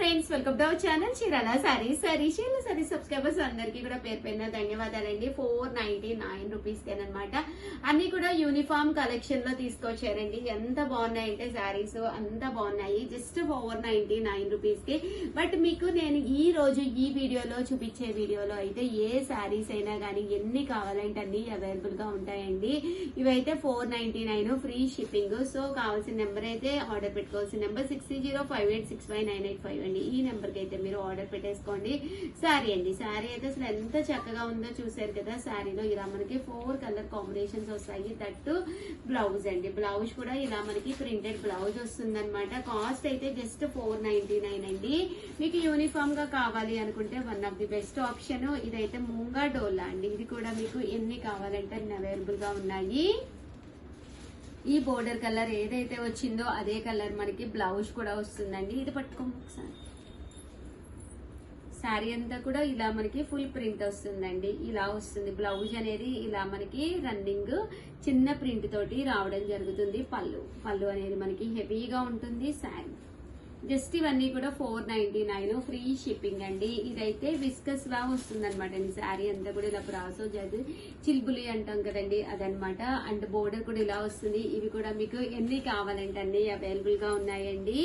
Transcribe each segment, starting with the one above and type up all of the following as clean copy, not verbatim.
Friends, welcome to our channel Chirala saris. Saris subscribers అందరికీ కూడా పేరు పేరున ధన్యవాదాలండి. 499 రూపీస్ అనమాట. అన్ని కూడా యూనిఫామ్ కలెక్షన్ లో తీసుకొచ్చారండి. ఎంత బాగున్నాయంటే సారీస్ అంత బాగున్నాయి. జస్ట్ 499 రూపీస్ కి. బట్ మీకు నేను ఈ రోజు ఈ వీడియోలో చూపించే వీడియోలో అయితే ఏ సారీస్ అయినా కానీ ఎన్ని కావాలంటే అన్ని అవైలబుల్ గా ఉంటాయండి. ఇవైతే 499 ఫ్రీ షిప్పింగ్. సో కావాల్సిన నెంబర్ అయితే ఆర్డర్ పెట్టుకోవాల్సిన నెంబర్ 6305865985 అండి. ఈ నెంబర్ కి అయితే మీరు ఆర్డర్ పెట్టేసుకోండి. శారీ అండి, శారీ అయితే అసలు ఎంత చక్కగా ఉందో చూసారు కదా. శారీలో ఇలా మనకి 4 కలర్ కాంబినేషన్స్ వస్తాయి. దట్టు బ్లౌజ్ అండి, బ్లౌజ్ కూడా ఇలా మనకి ప్రింటెడ్ బ్లౌజ్ వస్తుంది అనమాట. కాస్ట్ అయితే జస్ట్ 499 అండి. మీకు యూనిఫామ్ గా కావాలి అనుకుంటే one of the best option ఇదైతే ముంగా డోలా అండి. ఇది కూడా మీకు ఎన్ని కావాలంటే అవైలబుల్ గా ఉన్నాయి. ఈ బోర్డర్ కలర్ ఏదైతే వచ్చిందో అదే కలర్ మనకి బ్లౌజ్ కూడా వస్తుందండి. ఇది పట్టుకోండి ఒకసారి. శారీ అంతా కూడా ఇలా మనకి ఫుల్ ప్రింట్ వస్తుందండి. ఇలా వస్తుంది బ్లౌజ్ అనేది. ఇలా మనకి రన్నింగ్ చిన్న ప్రింట్ తోటి రావడం జరుగుతుంది. పళ్ళు అనేది మనకి హెవీగా ఉంటుంది. శారీ జస్ట్ ఇవన్నీ కూడా 499 ఫ్రీ షిప్పింగ్ అండి. ఇదైతే విస్కస్ లా వస్తుంది అనమాట అండి. శారీ అంతా కూడా ఇలా బ్రాసో చిల్బులి అంటాం కదండి, అదనమాట. అండ్ బోర్డర్ కూడా ఇలా వస్తుంది. ఇవి కూడా మీకు ఎన్ని కావాలంటే అన్ని అవైలబుల్ గా ఉన్నాయండి.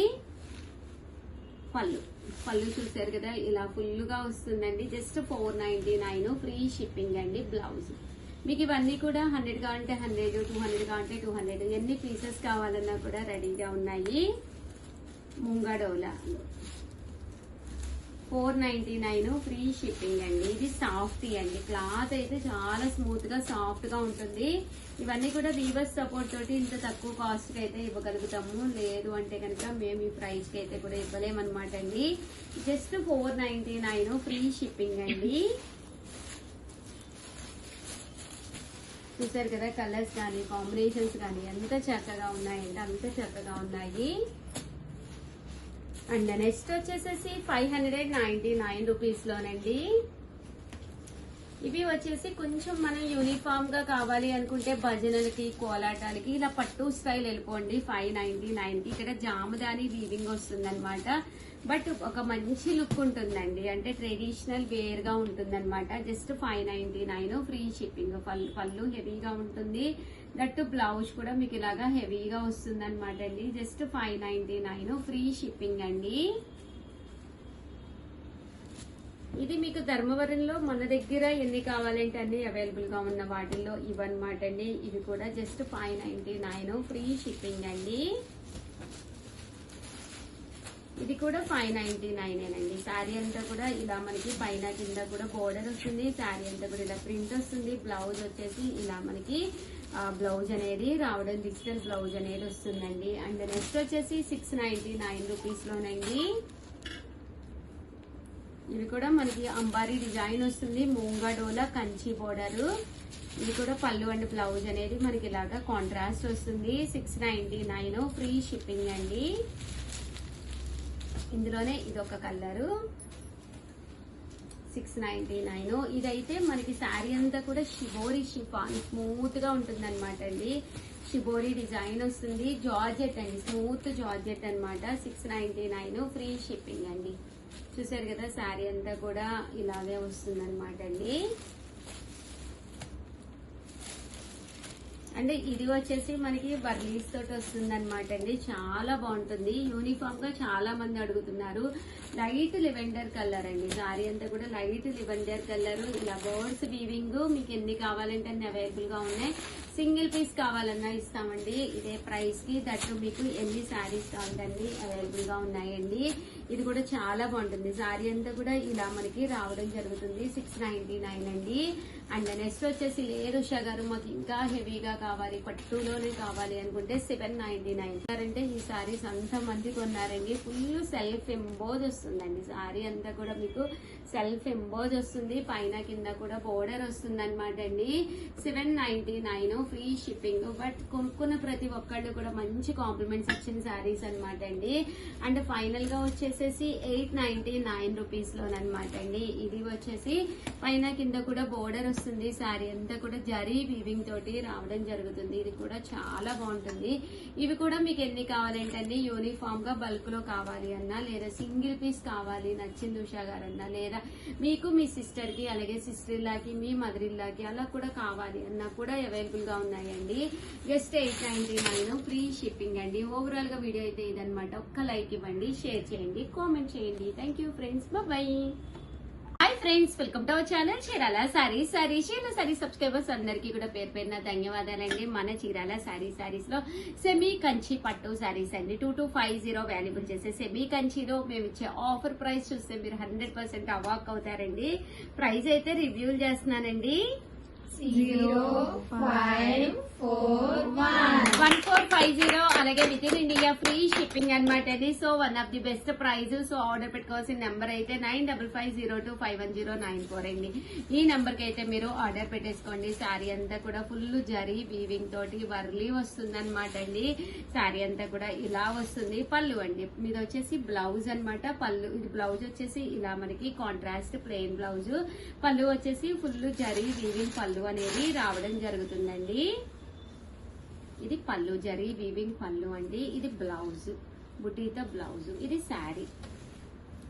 పళ్ళు చూసారు కదా, ఇలా ఫుల్ గా వస్తుందండి. జస్ట్ 499 ఫ్రీ షిప్పింగ్ అండి. బ్లౌజ్ మీకు ఇవన్నీ కూడా 100 కావాలంటే 100, 200 కావాలంటే 200, ఎన్ని పీసెస్ కావాలన్నా కూడా రెడీగా ఉన్నాయి. ముంగా డోలా 499 ఫ్రీ షిప్పింగ్ అండి. ఇది సాఫ్ట్ అండి. క్లాత్ అయితే చాలా స్మూత్ గా సాఫ్ట్ గా ఉంటుంది. ఇవన్నీ కూడా వీవర్స్ సపోర్ట్ తోటి ఇంత తక్కువ కాస్ట్ కి అయితే ఇవ్వగలుగుతాము. లేదు అంటే కనుక మేము ఈ ప్రైస్ కి అయితే కూడా ఇవ్వలేమన్నమాట అండి. జస్ట్ 499 ఫ్రీ షిప్పింగ్ అండి. చూసారు కదా, కలర్స్ కానీ కాంబినేషన్స్ కానీ ఎంత చక్కగా ఉన్నాయంటే అంత చక్కగా ఉన్నాయి. అండ్ నెక్స్ట్ వచ్చేసేసి 599 రూపీస్ లోనండి. ఇవి వచ్చేసి కొంచెం మనం యూనిఫామ్ గా కావాలి అనుకుంటే భజనలకి కోలాటాలకి ఇలా పట్టు స్టైల్ వెళ్ళిపోండి. 599 కి ఇక్కడ జామదాని వీవింగ్ వస్తుంది అనమాట. బట్ ఒక మంచి లుక్ ఉంటుందండి. అంటే ట్రెడిషనల్ వేర్ గా ఉంటుంది అనమాట. Just 599 free shipping. పళ్ళు హెవీగా ఉంటుంది. దట్టు బ్లౌజ్ కూడా మీకు ఇలాగా హెవీగా వస్తుంది అనమాట అండి. జస్ట్ 599 ఫ్రీ షిప్పింగ్ అండి. ఇది మీకు ధర్మవరంలో మన దగ్గర ఎన్ని కావాలంటే అన్ని అవైలబుల్ గా ఉన్న వాటిల్లో ఇవన్నమాట అండి. ఇవి కూడా జస్ట్ 599 ఫ్రీ షిప్పింగ్ అండి. ఇది కూడా 599 అండి. శారీ అంతా కూడా ఇలా మనకి పైన కింద కూడా బోర్డర్ వస్తుంది. శారీ అంతా కూడా ఇలా ప్రింట్ వస్తుంది. బ్లౌజ్ వచ్చేసి ఇలా మనకి బ్లౌజ్ అనేది రావడం, డిజిటల్ బ్లౌజ్ అనేది వస్తుందండి. అండ్ నెక్స్ట్ వచ్చేసి 699 రూపీస్ లోనండి. ఇవి కూడా మనకి అంబారీ డిజైన్ వస్తుంది. మూంగా డోలా కంచి బోర్డర్. ఇది కూడా పళ్ళు అండ్ బ్లౌజ్ అనేది మనకి ఇలాగా కాంట్రాస్ట్ వస్తుంది. 699 ఫ్రీ షిప్పింగ్ అండి. ఇందులోనే ఇదొక కలరు 699. ఇదైతే మనకి శారీ అంతా కూడా షిబోరి షిఫాన్ స్మూత్ గా ఉంటుంది అనమాట అండి. షిబోరి డిజైన్ వస్తుంది. జార్జెట్ అండి, స్మూత్ జార్జెట్ అనమాట. 699 ఫ్రీ షిప్పింగ్ అండి. చూసారు కదా, శారీ అంతా కూడా ఇలాగే వస్తుంది అనమాట అండి. అంటే ఇది వచ్చేసి మనకి బర్లీస్ తోటి వస్తుంది అనమాట అండి. చాలా బాగుంటుంది. యూనిఫామ్ గా చాలా మంది అడుగుతున్నారు. లైట్ లివెండర్ కలర్ అండి. శారీ అంతా కూడా లైట్ లివెండర్ కలర్. ఇలా బర్డ్స్ వీవింగ్ మీకు ఎన్ని కావాలంటే అన్ని అవైలబుల్ గా ఉన్నాయి. సింగిల్ పీస్ కావాలన్నా ఇస్తామండి ఇదే ప్రైస్ కి. దట్టు మీకు ఎన్ని శారీస్ కావాలండి అవైలబుల్ గా ఉన్నాయండి. ఇది కూడా చాలా బాగుంటుంది. శారీ అంతా కూడా ఇలా మనకి రావడం జరుగుతుంది. 699 అండి. అండ్ నెక్స్ట్ వచ్చేసి లేదు షగారు మాకు ఇంకా హెవీగా కావాలి, పట్టులోనే కావాలి అనుకుంటే 799. అంటే ఈ శారీస్ అంత మంది కొన్నారండి. ఫుల్ సెల్ఫ్ ఎంబోజ్ వస్తుందండి. శారీ అంతా కూడా మీకు సెల్ఫ్ ఎంబోజ్ వస్తుంది. పైన కింద కూడా బోర్డర్ వస్తుంది అనమాట అండి. 799 ఫ్రీ షిప్పింగ్. బట్ కొనుక్కున్న ప్రతి ఒక్కళ్ళు కూడా మంచి కాంప్లిమెంట్స్ ఇచ్చిన శారీస్ అనమాట అండి. అండ్ ఫైనల్ గా వచ్చేసేసి 899 రూపీస్ లోనమాట అండి. ఇది వచ్చేసి పైన కింద కూడా బోర్డర్ వస్తుంది. శారీ అంతా కూడా జరీ వీవింగ్ తోటి రావడం జరుగుతుంది. ఇది కూడా చాలా బాగుంటుంది. ఇవి కూడా మీకు ఎన్ని కావాలంటే యూనిఫామ్ గా బల్క్ లో కావాలి అన్నా లేదా సింగిల్ పీస్ పీస్ కావాలి నచ్చింది ఉషా గారన్నా, లేదా మీకు మీ సిస్టర్ కి అలాగే సిస్టర్ ఇల్లాకి మీ మదర్ ఇల్లాకి అలా కూడా కావాలి అన్నా కూడా అవైలబుల్ గా ఉన్నాయండి. జస్ట్ 899 ఫ్రీ షిప్పింగ్ అండి. ఓవరాల్ గా వీడియో అయితే ఇదనమాట. ఒక్క లైక్ ఇవ్వండి, షేర్ చేయండి, కామెంట్ చేయండి. Thank you friends, bye. Hi friends, welcome to our channel Chirala saris. Chirala sari subscribers అందరికీ కూడా పేరు పేరున ధన్యవాదాలండి. మన చీరాల సారీస్ లో సెమీ కంచి పట్టు సారీస్ అండి 2250 అవైలబుల్ చేసే సెమీ కంచిలో మేము ఇచ్చే ఆఫర్ ప్రైస్ చూస్తే మీరు 100% అవాక్ అవుతారండి. ప్రైస్ అయితే రివ్యూలు చేస్తున్నానండి. 1450 అలాగే within India free shipping అనమాట అండి. So one of the best price. So order పెట్టుకోవాల్సిన నెంబర్ అయితే 9550251094 అండి. ఈ నెంబర్ కి అయితే మీరు ఆర్డర్ పెట్టేసుకోండి. శారీ అంతా కూడా ఫుల్ జరీ వీవింగ్ తోటి వర్లీ వస్తుంది అనమాట అండి. శారీ అంతా కూడా ఇలా వస్తుంది. పళ్ళు అండి మీద వచ్చేసి బ్లౌజ్ అనమాట. పళ్ళు ఇది బ్లౌజ్ వచ్చేసి ఇలా మనకి కాంట్రాస్ట్ ప్లెయిన్ బ్లౌజ్, పళ్ళు వచ్చేసి ఫుల్ జరీ వీవింగ్ పళ్ళు అనేది రావడం జరుగుతుందండి. ఇది పళ్ళు జరీ వీవింగ్ పళ్ళు అండి. ఇది బ్లౌజ్ బుటీతో బ్లౌజ్. ఇది శారీ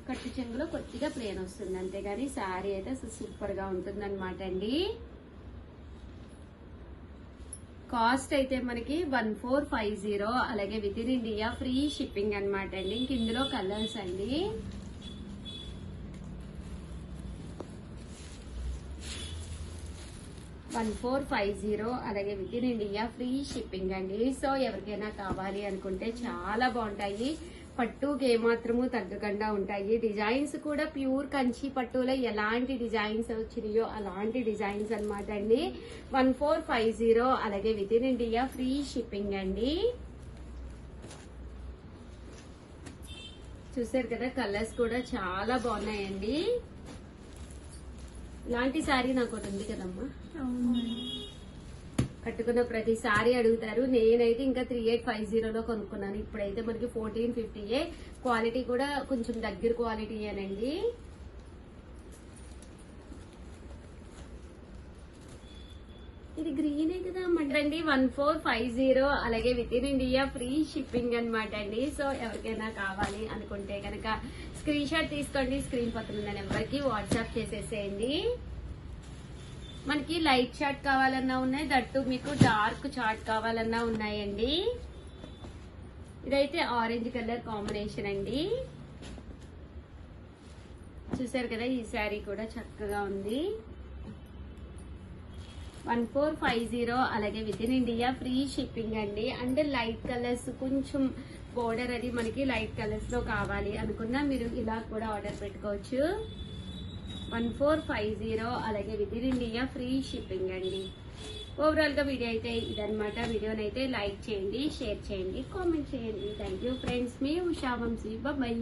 కట్టు చెంగులో కొద్దిగా ప్లేన్ వస్తుంది అంతేగాని శారీ అయితే సూపర్ గా ఉంటుంది అనమాట అండి. కాస్ట్ అయితే మనకి 1450 అలాగే within India free shipping అనమాట అండి. ఇంక ఇందులో కలర్స్ అండి. అలాగే within India free shipping అండి. సో ఎవరికైనా కావాలి అనుకుంటే చాలా బాగుంటాయి. పట్టుకి ఏమాత్రము తగ్గకుండా ఉంటాయి. డిజైన్స్ కూడా ప్యూర్ కంచి పట్టులో ఎలాంటి డిజైన్స్ వచ్చినాయో అలాంటి డిజైన్స్ అనమాట అండి. 1450 అలాగే within India free shipping అండి. చూసారు కదా, కలర్స్ కూడా చాలా బాగున్నాయండి. ఇలాంటి శారీ నాకు ఒకటి ఉంది కదమ్మా, కట్టుకున్న ప్రతిసారి అడుగుతారు. నేనైతే ఇంకా 3850లో కొనుక్కున్నాను. ఇప్పుడైతే మనకి 1450. క్వాలిటీ కూడా కొంచెం దగ్గర క్వాలిటీ అనండి. ఇది గ్రీనే కదా అండి. 1450 అలాగే within India free shipping అనమాట అండి. సో ఎవరికైనా కావాలి అనుకుంటే కనుక స్క్రీన్ షాట్ తీసుకోండి. స్క్రీన్ పక్కన ఉన్న నెంబర్కి వాట్సాప్ చేసేసేయండి. మనకి లైట్ చార్ట్ కావాలన్నా ఉన్నాయి, దట్టు మీకు డార్క్ చార్ట్ కావాలన్నా ఉన్నాయండి. ఇదైతే ఆరెంజ్ కలర్ కాంబినేషన్ అండి. చూసారు కదా, ఈ శారీ కూడా చక్కగా ఉంది. 1450 అలాగే within India free shipping అండి. అండ్ లైట్ కలర్స్ కొంచెం బోర్డర్ అది మనకి లైట్ కలర్స్ లో కావాలి అనుకున్నా మీరు ఇలా కూడా ఆర్డర్ పెట్టుకోవచ్చు. 1450 అలాగే within India free shipping అండి. ఓవరాల్ గా వీడియో అయితే ఇదనమాట. వీడియోనైతే లైక్ చేయండి, షేర్ చేయండి, కామెంట్ చేయండి. థ్యాంక్ యూ ఫ్రెండ్స్, మీ ఉషా వంశీ. బాయ్.